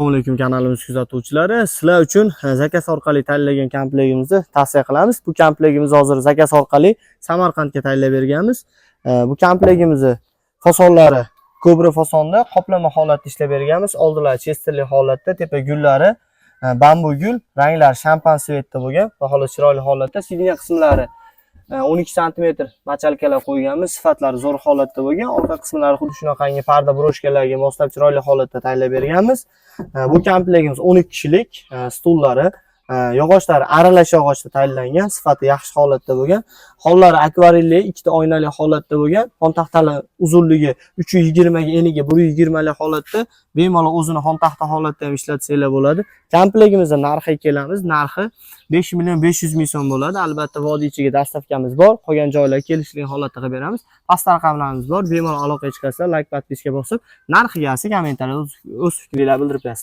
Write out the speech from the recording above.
Assalomu alaykum kanalimiz kuzatuvchilari. Sizlar uchun zakaz orqali tanlagan komplektimizni tavsiya qilamiz. Bu komplektimizni hozir zakaz orqali Samarqandga tayyorlab berganmiz. Bu komplektimizni fasonlari ko'bri fasonda qoplama holatda ishlab berganmiz. Oldilari chesterli holatda, tepa gullari bambu gul, ranglari shampan svetda bo'lgan, baholi chiroyli holatda. Sidniya qismlari 12 sm machalkalar qo'yganmiz, sifatlari zo'r holatda bo'lgan. Orqa qismlari xuddi shunaqangi parda broshkalarga moslab chiroyli holatda tayyorlab berganmiz. Bu komplektimiz 12 kishilik, stullari, yog'ochlari aralash yog'ochda tayyorlangan, sifati yaxshi holatda bo'lgan. Hollari akvarelli, ikkita oynali holatda bo'lgan. Xontaxtalar uzunligi 320 ga eniga 120 lik holatda, bemalol o'zini xontaxta holatda ham ishlatsanglar bo'ladi. Komplektimizni narxiga kelamiz. Narxi 5 million 500 ming so'm bo'ladi. Albatta vodiy ichiga dastavkamiz bor. Qolgan joylarga kelishli holatda qilib beramiz. Pastda raqamlarimiz bor. Bemalol aloqaga chiqasizlar, like, podpiska bosib, narxiga kommentariyada o'z fikringizni bildirib berasiz.